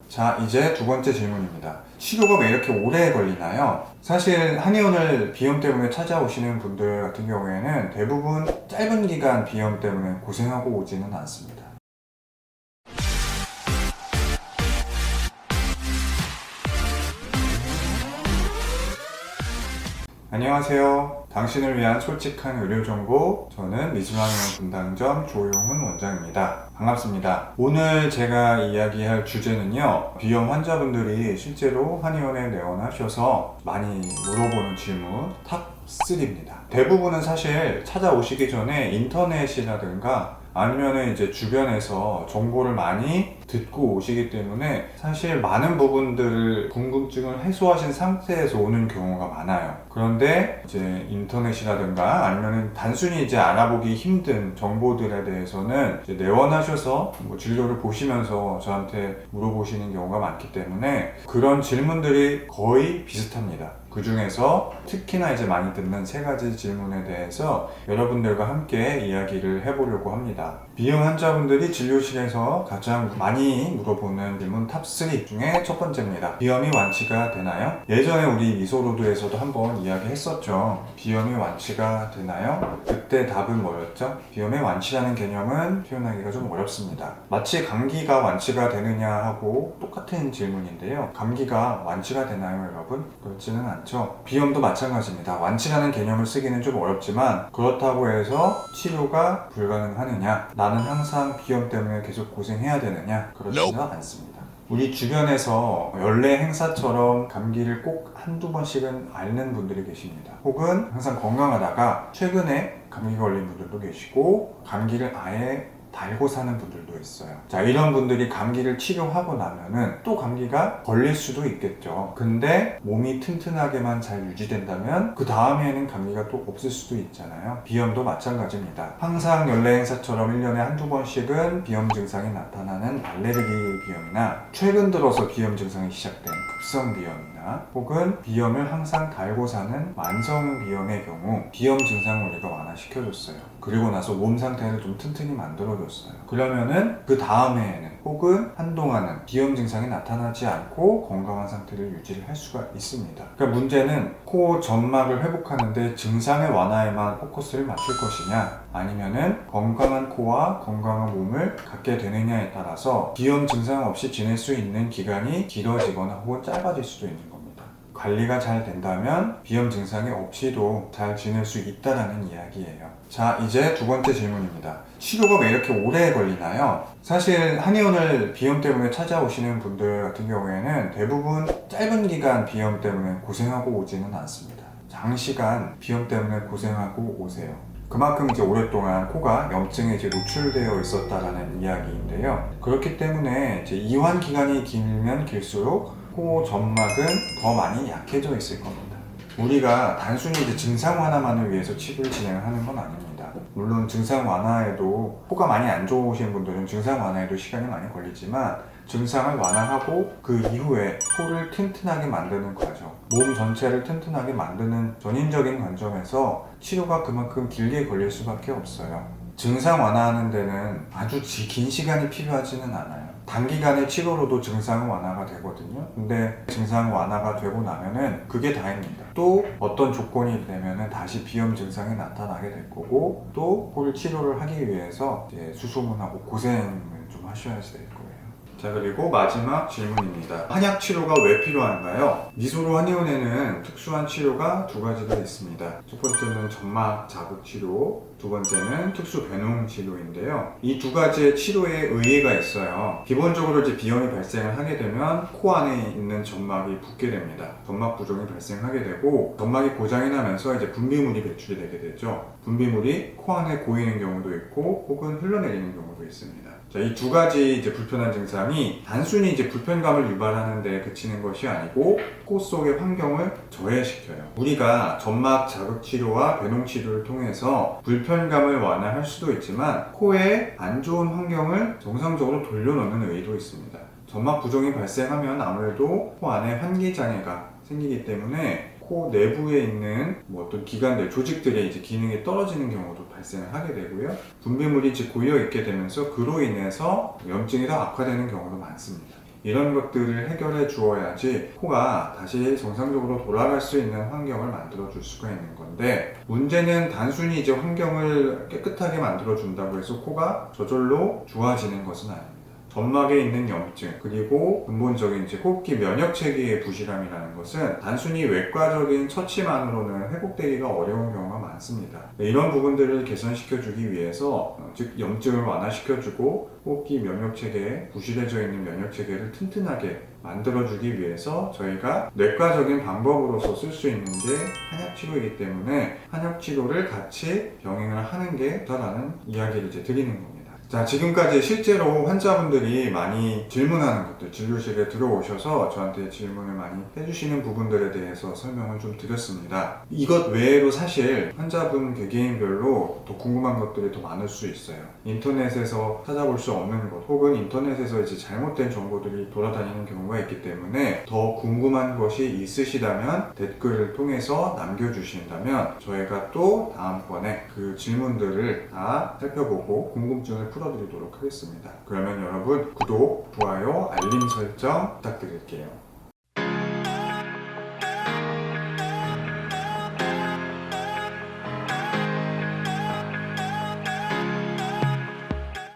자, 이제 두 번째 질문입니다. 치료가 왜 이렇게 오래 걸리나요? 사실 한의원을 비염 때문에 찾아오시는 분들 같은 경우에는 대부분 짧은 기간 비염 때문에 고생하고 오지는 않습니다. 안녕하세요. 당신을 위한 솔직한 의료정보, 저는 미즈마의원 분당점 조용훈 원장입니다. 반갑습니다. 오늘 제가 이야기할 주제는요, 비염 환자분들이 실제로 한의원에 내원하셔서 많이 물어보는 질문 탑3입니다. 대부분은 사실 찾아오시기 전에 인터넷이라든가 아니면은 이제 주변에서 정보를 많이 듣고 오시기 때문에 사실 많은 부분들을 궁금증을 해소하신 상태에서 오는 경우가 많아요. 그런데 이제 인터넷이라든가 아니면은 단순히 이제 알아보기 힘든 정보들에 대해서는 이제 내원하셔서 뭐 진료를 보시면서 저한테 물어보시는 경우가 많기 때문에 그런 질문들이 거의 비슷합니다. 그 중에서 특히나 이제 많이 듣는 세 가지 질문에 대해서 여러분들과 함께 이야기를 해보려고 합니다. 비염 환자분들이 진료실에서 가장 많이 물어보는 질문 탑3 중에 첫 번째입니다. 비염이 완치가 되나요? 예전에 우리 미소로드에서도 한번 이야기했었죠. 비염이 완치가 되나요? 그때 답은 뭐였죠? 비염의 완치라는 개념은 표현하기가 좀 어렵습니다. 마치 감기가 완치가 되느냐 하고 똑같은 질문인데요. 감기가 완치가 되나요, 여러분? 그렇지는 않죠. 비염도 마찬가지입니다. 완치라는 개념을 쓰기는 좀 어렵지만 그렇다고 해서 치료가 불가능하느냐? 나는 항상 비염 때문에 계속 고생해야 되느냐? 그렇지는 않습니다. 우리 주변에서 연례 행사처럼 감기를 꼭 한두 번씩은 앓는 분들이 계십니다. 혹은 항상 건강하다가 최근에 감기 걸린 분들도 계시고 감기를 아예 달고 사는 분들도 있어요. 자, 이런 분들이 감기를 치료하고 나면은 또 감기가 걸릴 수도 있겠죠. 근데 몸이 튼튼하게만 잘 유지된다면 그 다음에는 감기가 또 없을 수도 있잖아요. 비염도 마찬가지입니다. 항상 연례 행사처럼 1년에 한두 번씩은 비염 증상이 나타나는 알레르기 비염이나 최근 들어서 비염 증상이 시작된 급성 비염이나 혹은 비염을 항상 달고 사는 만성 비염의 경우 비염 증상을 우리가 완화시켜줬어요. 그리고 나서 몸 상태를 좀 튼튼히 만들어줬어요. 그러면은 그 다음에는 혹은 한동안은 비염 증상이 나타나지 않고 건강한 상태를 유지를 할 수가 있습니다. 그러니까 문제는 코 점막을 회복하는데 증상의 완화에만 포커스를 맞출 것이냐 아니면은 건강한 코와 건강한 몸을 갖게 되느냐에 따라서 비염 증상 없이 지낼 수 있는 기간이 길어지거나 혹은 짧아질 수도 있는 겁니다. 관리가 잘 된다면 비염 증상이 없이도 잘 지낼 수 있다는 이야기예요. 자, 이제 두 번째 질문입니다. 치료가 왜 이렇게 오래 걸리나요? 사실 한의원을 비염 때문에 찾아오시는 분들 같은 경우에는 대부분 짧은 기간 비염 때문에 고생하고 오지는 않습니다. 장시간 비염 때문에 고생하고 오세요. 그만큼 이제 오랫동안 코가 염증에 이제 노출되어 있었다라는 이야기인데요. 그렇기 때문에 이제 이완 기간이 길면 길수록 코 점막은 더 많이 약해져 있을 겁니다. 우리가 단순히 이제 증상 완화만을 위해서 치료를 진행하는 건 아닙니다. 물론 증상 완화에도 코가 많이 안 좋으신 분들은 증상 완화에도 시간이 많이 걸리지만 증상을 완화하고 그 이후에 코를 튼튼하게 만드는 과정, 몸 전체를 튼튼하게 만드는 전인적인 관점에서 치료가 그만큼 길게 걸릴 수밖에 없어요. 증상 완화하는 데는 아주 긴 시간이 필요하지는 않아요. 단기간의 치료로도 증상 완화가 되거든요. 근데 증상 완화가 되고 나면은 그게 다입니다. 또 어떤 조건이 되면은 다시 비염 증상이 나타나게 될 거고 또 코를 치료를 하기 위해서 이제 수소문하고 고생을 좀 하셔야 될 거예요. 자, 그리고 마지막 질문입니다. 한약 치료가 왜 필요한가요? 미소로 한의원에는 특수한 치료가 두 가지가 있습니다. 첫 번째는 점막 자극 치료, 두 번째는 특수 변홍 치료인데요. 이 두 가지의 치료에 의의가 있어요. 기본적으로 이제 비염이 발생을 하게 되면 코 안에 있는 점막이 붓게 됩니다. 점막 부종이 발생하게 되고 점막이 고장이 나면서 이제 분비물이 배출이 되게 되죠. 분비물이 코 안에 고이는 경우도 있고 혹은 흘러내리는 경우도 있습니다. 자, 이 두 가지 이제 불편한 증상이 단순히 이제 불편감을 유발하는 데 그치는 것이 아니고 코 속의 환경을 저해시켜요. 우리가 점막 자극 치료와 변홍 치료를 통해서 불편감을 완화할 수도 있지만 코에 안 좋은 환경을 정상적으로 돌려놓는 의의도 있습니다. 점막 부종이 발생하면 아무래도 코 안에 환기 장애가 생기기 때문에 코 내부에 있는 어떤 기관들, 조직들의 이제 기능이 떨어지는 경우도 발생을 하게 되고요. 분비물이 이제 고여 있게 되면서 그로 인해서 염증이 더 악화되는 경우도 많습니다. 이런 것들을 해결해 주어야지 코가 다시 정상적으로 돌아갈 수 있는 환경을 만들어 줄 수가 있는 건데, 문제는 단순히 이제 환경을 깨끗하게 만들어 준다고 해서 코가 저절로 좋아지는 것은 아닙니다. 점막에 있는 염증, 그리고 근본적인 이제 호흡기 면역 체계의 부실함이라는 것은 단순히 외과적인 처치만으로는 회복되기가 어려운 경우가 많습니다. 이런 부분들을 개선시켜주기 위해서, 즉 염증을 완화시켜주고 호흡기 면역 체계에 부실해져 있는 면역 체계를 튼튼하게 만들어주기 위해서 저희가 뇌과적인 방법으로서 쓸 수 있는 게 한약치료이기 때문에 한약치료를 같이 병행을 하는 게 좋다라는 이야기를 이제 드리는 겁니다. 자, 지금까지 실제로 환자분들이 많이 질문하는 것들, 진료실에 들어오셔서 저한테 질문을 많이 해주시는 부분들에 대해서 설명을 좀 드렸습니다. 이것 외에도 사실 환자분 개개인별로 더 궁금한 것들이 더 많을 수 있어요. 인터넷에서 찾아볼 수 없는 것, 혹은 인터넷에서 이제 잘못된 정보들이 돌아다니는 경우가 있기 때문에 더 궁금한 것이 있으시다면 댓글을 통해서 남겨주신다면 저희가 또 다음번에 그 질문들을 다 살펴보고 궁금증을 풀어드리도록 하겠습니다. 그러면 여러분 구독, 좋아요, 알림 설정 부탁드릴게요.